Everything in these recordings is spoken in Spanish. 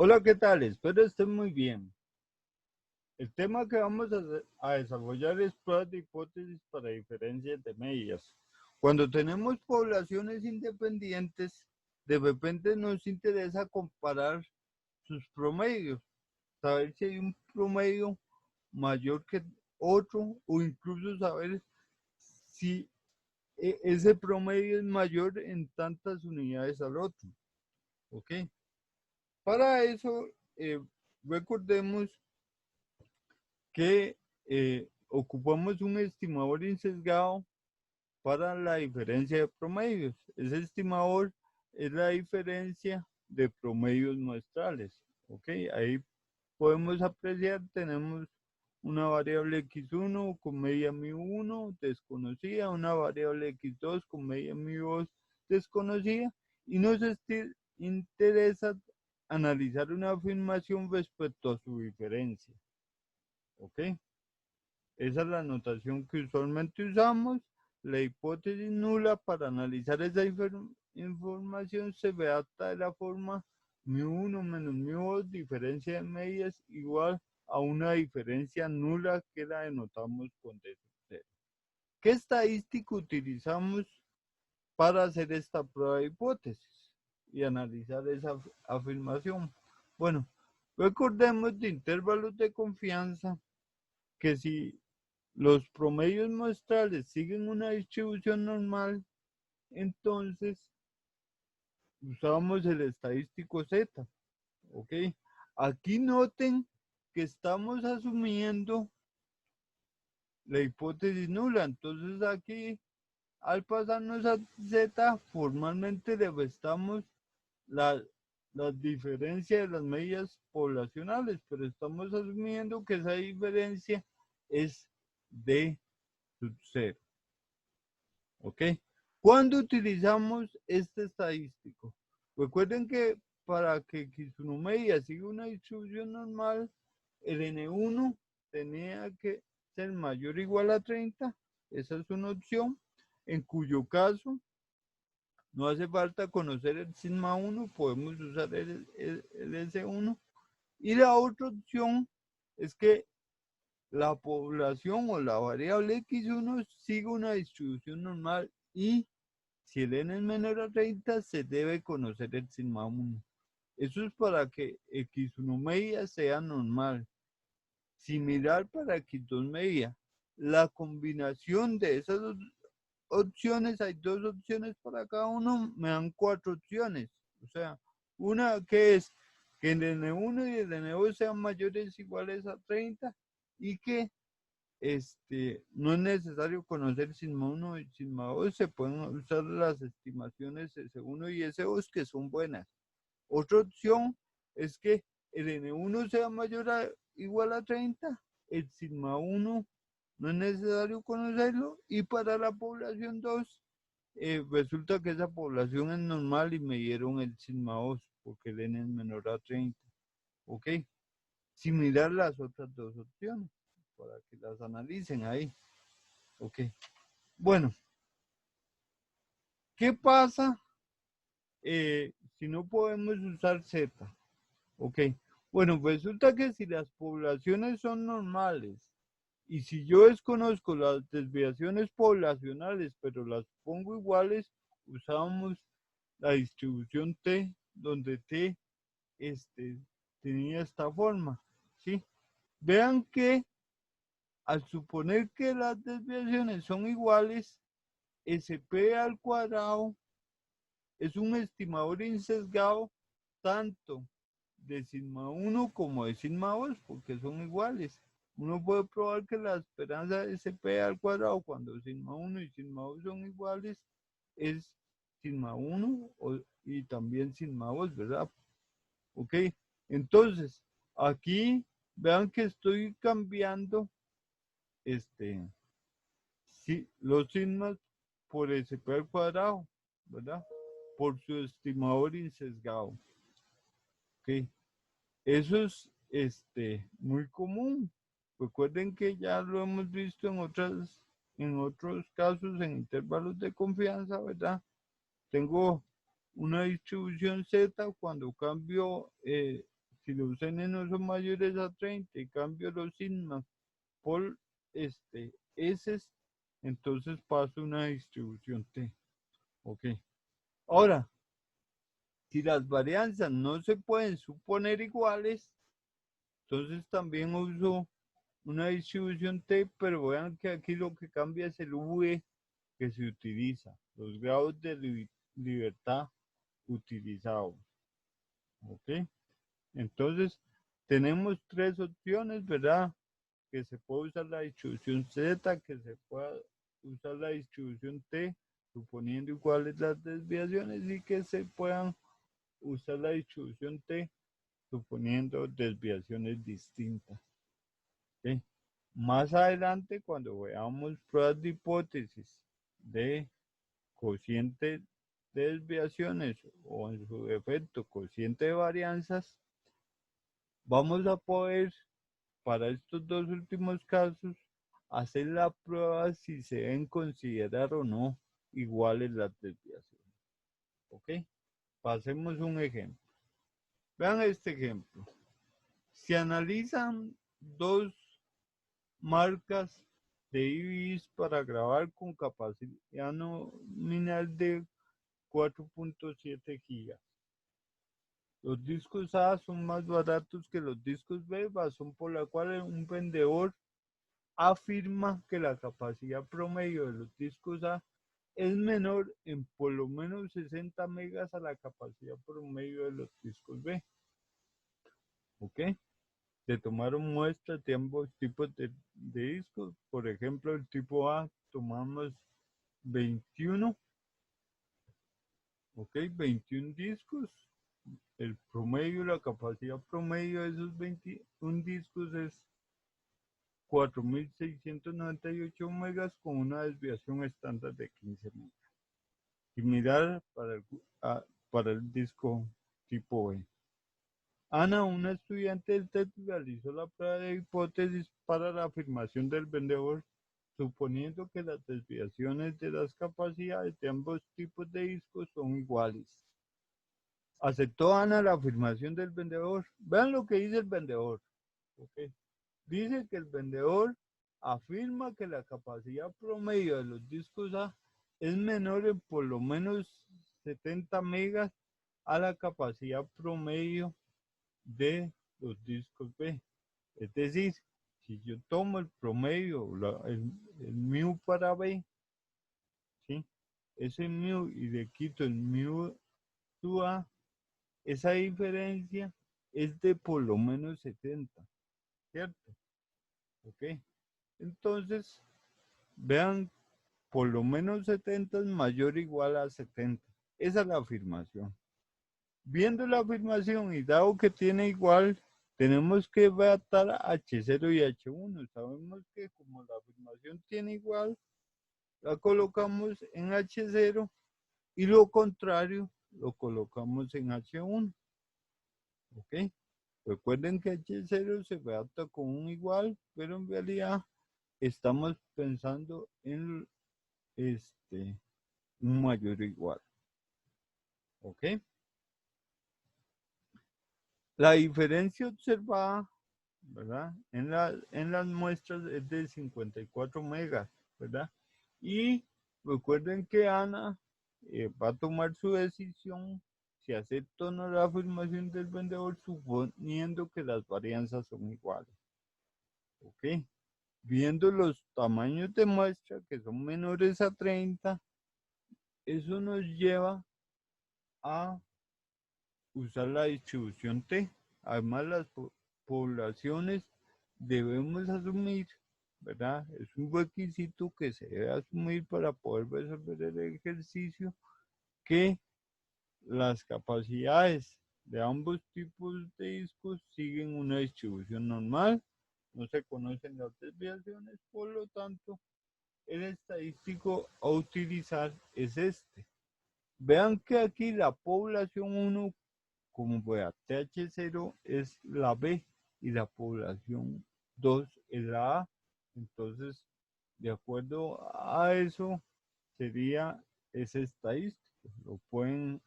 Hola, ¿qué tal? Espero estén muy bien. El tema que vamos a desarrollar es pruebas de hipótesis para diferencias de medias. Cuando tenemos poblaciones independientes, de repente nos interesa comparar sus promedios, saber si hay un promedio mayor que otro o incluso saber si ese promedio es mayor en tantas unidades al otro. ¿Ok? Para eso, recordemos que ocupamos un estimador insesgado para la diferencia de promedios. Ese estimador es la diferencia de promedios muestrales. ¿Ok? Ahí podemos apreciar, tenemos una variable x1 con media μ1 desconocida, una variable x2 con media μ2 desconocida, y nos interesa analizar una afirmación respecto a su diferencia. ¿Ok? Esa es la notación que usualmente usamos. La hipótesis nula para analizar esa información se redacta de la forma μ1 menos μ2, diferencia de medias, igual a una diferencia nula que la denotamos con D sub 0. ¿Qué estadística utilizamos para hacer esta prueba de hipótesis y analizar esa afirmación? Bueno, recordemos de intervalos de confianza que si los promedios muestrales siguen una distribución normal, entonces usamos el estadístico Z. ¿Ok? Aquí noten que estamos asumiendo la hipótesis nula. Entonces aquí, al pasarnos a Z, formalmente le restamos la, la diferencia de las medias poblacionales, pero estamos asumiendo que esa diferencia es de sub 0. ¿Ok? ¿Cuándo utilizamos este estadístico? Recuerden que para que x1 media siga una distribución normal, el n1 tenía que ser mayor o igual a 30. Esa es una opción, en cuyo caso no hace falta conocer el sigma 1, podemos usar el S1. Y la otra opción es que la población o la variable x1 siga una distribución normal y si el n es menor a 30, se debe conocer el sigma 1. Eso es para que x1 media sea normal. Similar para x2 media. La combinación de esas dos opciones, hay dos opciones para cada uno, me dan 4 opciones. O sea, una que es que el n1 y el n2 sean mayores o iguales a 30 y que no es necesario conocer sigma 1 y sigma 2, se pueden usar las estimaciones S1 y S2 que son buenas. Otra opción es que el N1 sea mayor o igual a 30, el sigma 1 no es necesario conocerlo, y para la población 2 resulta que esa población es normal y me dieron el sigma 2 porque el N es menor a 30. ¿Ok? Similar las otras dos opciones para que las analicen ahí. Ok. Bueno, ¿qué pasa si no podemos usar Z? Ok. Bueno, resulta que si las poblaciones son normales y si yo desconozco las desviaciones poblacionales, pero las pongo iguales, usamos la distribución T, donde T tenía esta forma. ¿Sí? Vean que al suponer que las desviaciones son iguales, SP al cuadrado es un estimador insesgado tanto de sigma 1 como de sigma 2 porque son iguales. Uno puede probar que la esperanza de SP al cuadrado cuando sigma 1 y sigma 2 son iguales es sigma 1 y también sigma 2, ¿verdad? Ok, entonces aquí vean que estoy cambiando los sigmas por SP al cuadrado, ¿verdad? Por su estimador insesgado. Ok, eso es muy común. Recuerden que ya lo hemos visto en otros casos en intervalos de confianza, ¿verdad? Tengo una distribución Z, cuando cambio si los n no son mayores a 30 y cambio los sigmas por S, entonces paso una distribución T. Ok. Ahora, si las varianzas no se pueden suponer iguales, entonces también uso una distribución T, pero vean que aquí lo que cambia es el V que se utiliza, los grados de libertad utilizados. ¿Ok? Entonces, tenemos tres opciones, ¿verdad? Que se puede usar la distribución Z, que se puede usar la distribución T, suponiendo iguales las desviaciones, y que se puedan usar la distribución T, suponiendo desviaciones distintas. ¿Okay? Más adelante, cuando veamos pruebas de hipótesis de cociente de desviaciones o en su defecto cociente de varianzas, vamos a poder, para estos dos últimos casos, hacer la prueba si se deben considerar o no iguales las desviaciones. ¿Ok? Pasemos un ejemplo. Vean este ejemplo. Se analizan dos marcas de IBIS para grabar con capacidad nominal de 4.7 gigas. Los discos A son más baratos que los discos B, razón por la cual un vendedor afirma que la capacidad promedio de los discos A es menor en por lo menos 60 megas a la capacidad promedio de los discos B. ¿Ok? Se tomaron muestras de ambos tipos de discos. Por ejemplo, el tipo A tomamos 21, ¿ok? 21 discos. El promedio, la capacidad promedio de esos 21 discos es 4.698 megas con una desviación estándar de 15 megas. Similar para el disco tipo B. Ana, una estudiante del TED, realizó la prueba de hipótesis para la afirmación del vendedor, suponiendo que las desviaciones de las capacidades de ambos tipos de discos son iguales. ¿Aceptó Ana la afirmación del vendedor? Vean lo que dice el vendedor. Okay. Dice que el vendedor afirma que la capacidad promedio de los discos A es menor en por lo menos 70 megas a la capacidad promedio de los discos B. Es decir, si yo tomo el promedio, el mu para B, ¿sí? Ese mu y le quito el mu to A, esa diferencia es de por lo menos 70, ¿cierto? Ok. Entonces, vean, por lo menos 70 es mayor o igual a 70. Esa es la afirmación. Viendo la afirmación y dado que tiene igual, tenemos que adaptar H0 y H1. Sabemos que como la afirmación tiene igual, la colocamos en H0 y lo contrario lo colocamos en H1. ¿Ok? Recuerden que H0 se adapta con un igual, pero en realidad estamos pensando en un mayor o igual. ¿Ok? La diferencia observada, ¿verdad? En las muestras es de 54 megas, ¿verdad? Y recuerden que Ana va a tomar su decisión si acepta o no la afirmación del vendedor, suponiendo que las varianzas son iguales. ¿Ok? Viendo los tamaños de muestra que son menores a 30, eso nos lleva a usar la distribución T. Además, las poblaciones debemos asumir, ¿verdad? Es un requisito que se debe asumir para poder resolver el ejercicio, que las capacidades de ambos tipos de discos siguen una distribución normal, no se conocen las desviaciones, por lo tanto, el estadístico a utilizar es este. Vean que aquí la población 1, como vea, TH0 es la B y la población 2 es la A. Entonces, de acuerdo a eso, sería esa estadística. Lo pueden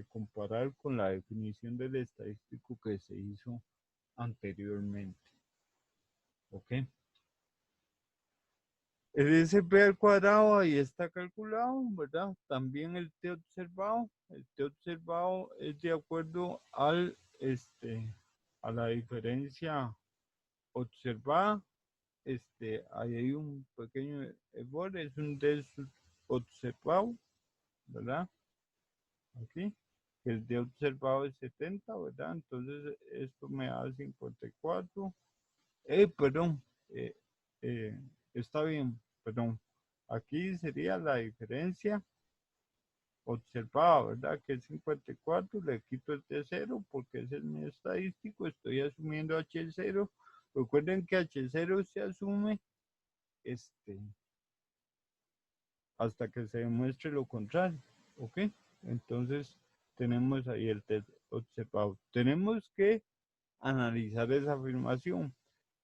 comparar con la definición del estadístico que se hizo anteriormente. ¿Ok? El SP al cuadrado ahí está calculado, ¿verdad? También el T observado. El T observado es de acuerdo a la diferencia observada. Ahí hay un pequeño error, es un D observado, ¿verdad? Aquí. El D observado es 70, ¿verdad? Entonces esto me da 54. Perdón. eh, eh, está bien, perdón. Aquí sería la diferencia observada, ¿verdad? Que es 54, le quito el T0 porque ese es mi estadístico, estoy asumiendo H0. Recuerden que H0 se asume hasta que se demuestre lo contrario, ¿ok? Entonces tenemos ahí el test observado. Tenemos que analizar esa afirmación.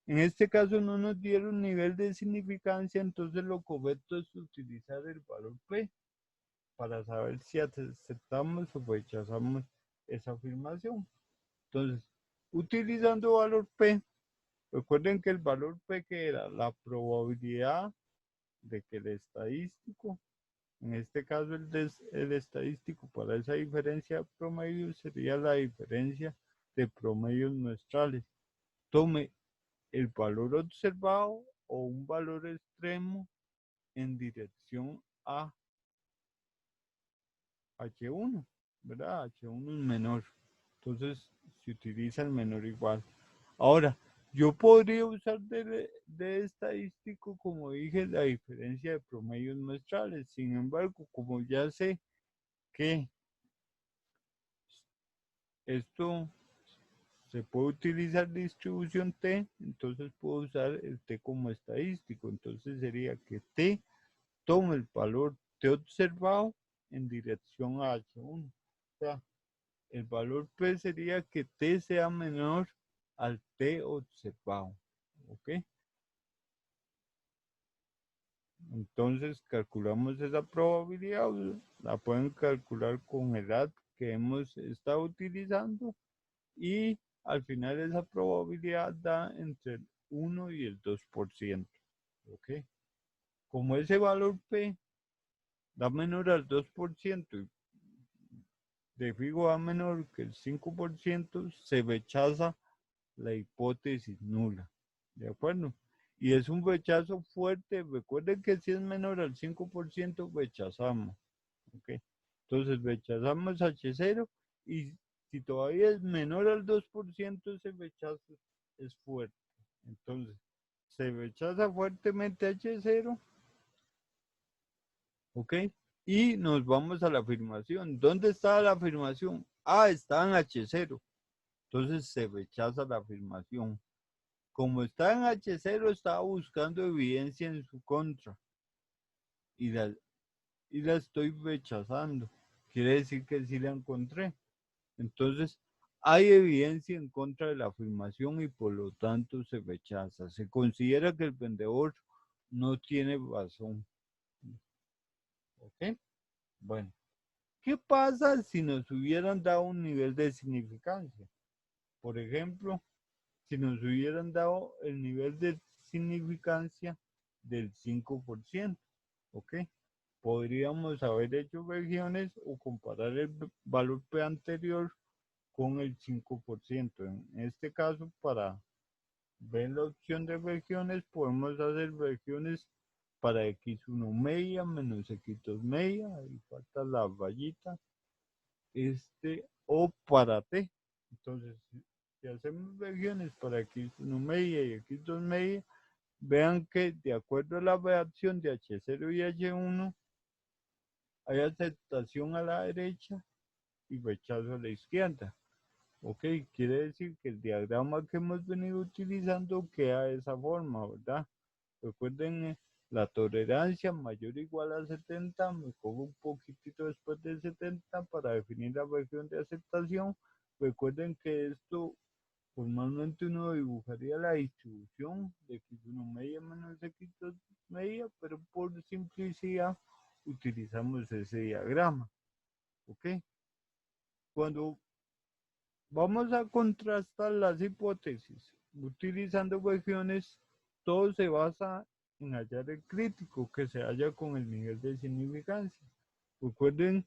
En este caso no nos dieron nivel de significancia, entonces lo correcto es utilizar el valor P para saber si aceptamos o rechazamos esa afirmación. Entonces, utilizando valor P, recuerden que el valor P que era la probabilidad de que el estadístico, en este caso el estadístico para esa diferencia de promedio sería la diferencia de promedios muestrales. Tome el valor observado o un valor extremo en dirección a H1, ¿verdad? H1 es menor. Entonces se utiliza el menor igual. Ahora, yo podría usar de estadístico, como dije, la diferencia de promedios muestrales. Sin embargo, como ya sé que esto se puede utilizar distribución T, entonces puedo usar el T como estadístico. Entonces sería que T tome el valor T observado en dirección a H1. O sea, el valor P sería que T sea menor al T observado. ¿Ok? Entonces calculamos esa probabilidad, la pueden calcular con edad que hemos estado utilizando y al final esa probabilidad da entre el 1 y el 2%. ¿Ok? Como ese valor P da menor al 2% y de fijo da menor que el 5%, se rechaza la hipótesis nula. ¿De acuerdo? Y es un rechazo fuerte. Recuerden que si es menor al 5%, rechazamos. ¿Ok? Entonces rechazamos H0 y si todavía es menor al 2%, ese rechazo es fuerte. Entonces, se rechaza fuertemente H0, ¿ok? Y nos vamos a la afirmación. ¿Dónde está la afirmación? Ah, está en H0. Entonces se rechaza la afirmación. Como está en H0, estaba buscando evidencia en su contra y la estoy rechazando. Quiere decir que sí la encontré. Entonces, hay evidencia en contra de la afirmación y por lo tanto se rechaza. Se considera que el vendedor no tiene razón. ¿Ok? Bueno, ¿qué pasa si nos hubieran dado un nivel de significancia? Por ejemplo, si nos hubieran dado el nivel de significancia del 5%, ¿ok? Podríamos haber hecho regiones o comparar el valor P anterior con el 5%. En este caso, para ver la opción de regiones, podemos hacer regiones para X1 media menos X2 media, ahí falta la rayita, o para T. Entonces, si hacemos regiones para X1 media y X2 media, vean que de acuerdo a la reacción de H0 y H1, hay aceptación a la derecha y rechazo a la izquierda. Ok, quiere decir que el diagrama que hemos venido utilizando queda de esa forma, ¿verdad? Recuerden, la tolerancia mayor o igual a 70, me cojo un poquitito después de 70 para definir la región de aceptación. Recuerden que esto formalmente uno dibujaría la distribución de X1 media menos X2 media, pero por simplicidad utilizamos ese diagrama. ¿ok? Cuando vamos a contrastar las hipótesis utilizando regiones, todo se basa en hallar el crítico que se halla con el nivel de significancia. Recuerden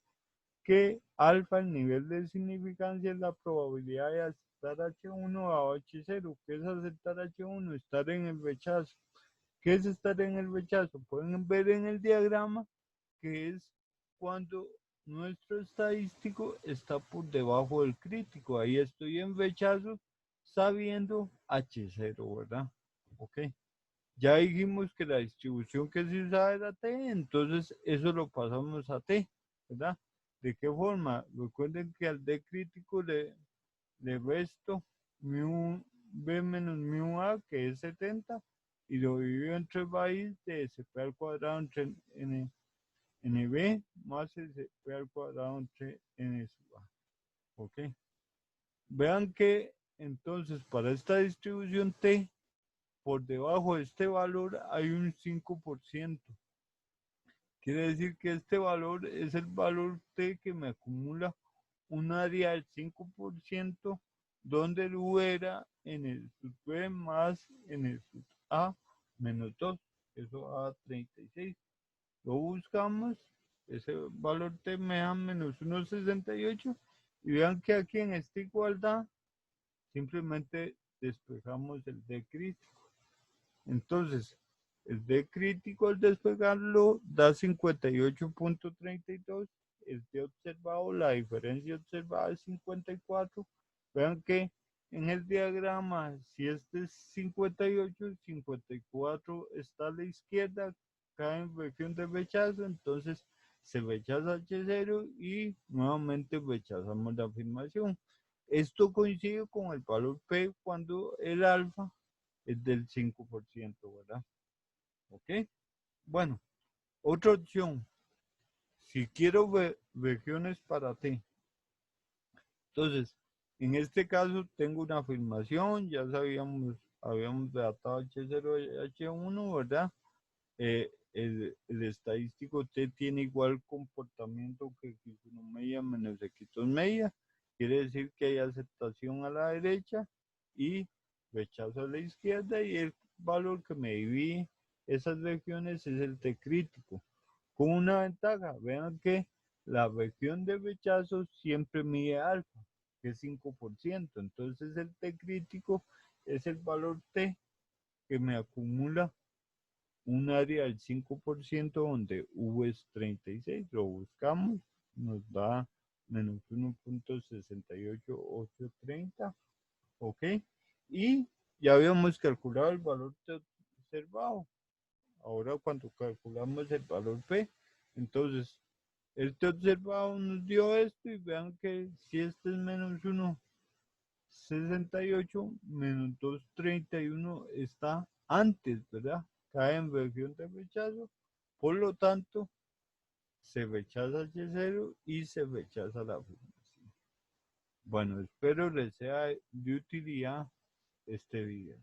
que alfa, el nivel de significancia, es la probabilidad de aceptar H1 a H0. ¿Qué es aceptar H1? Estar en el rechazo. ¿Qué es estar en el rechazo? Pueden ver en el diagrama que es cuando nuestro estadístico está por debajo del crítico. Ahí estoy en rechazo sabiendo H0, ¿verdad? Ok. Ya dijimos que la distribución que se usaba era T, entonces eso lo pasamos a T, ¿verdad? ¿De qué forma? Recuerden que al D crítico le resto mu B menos mu A, que es 70, y lo divido entre raíz de SP al cuadrado entre NB más SP al cuadrado entre N sub A. ¿Ok? Vean que entonces para esta distribución T, por debajo de este valor hay un 5%. Quiere decir que este valor es el valor T que me acumula un área del 5%, donde el U era en el sub B más en el sub A menos 2. Eso da 36. Lo buscamos, ese valor T me da menos 1,68. Y vean que aquí en esta igualdad simplemente despejamos el D crítico. Entonces, el D crítico al despegarlo da 58.32. El D observado, la diferencia observada es 54. Vean que en el diagrama, si este es 58, 54 está a la izquierda, cae en región de rechazo, entonces se rechaza H0 y nuevamente rechazamos la afirmación. Esto coincide con el valor P cuando el alfa es del 5%, ¿verdad? ¿Ok? Bueno, otra opción. Si quiero regiones para T. Entonces, en este caso tengo una afirmación, ya habíamos datado H0 y H1, ¿verdad? El estadístico T tiene igual comportamiento que X1 media menos X2 media. Quiere decir que hay aceptación a la derecha y rechazo a la izquierda, y el valor que me divide esas regiones es el T crítico. Con una ventaja, vean que la región de rechazo siempre mide alfa, que es 5%. Entonces el T crítico es el valor T que me acumula un área del 5%, donde V es 36, lo buscamos, nos da menos 1.68830, ¿ok? Y ya habíamos calculado el valor observado. Ahora cuando calculamos el valor P, entonces este observado nos dio esto, y vean que si este es menos 1,68 menos 2,31 está antes, ¿verdad? Cae en región de rechazo, por lo tanto, se rechaza H0 y se rechaza la afirmación. Bueno, espero les sea de utilidad este video.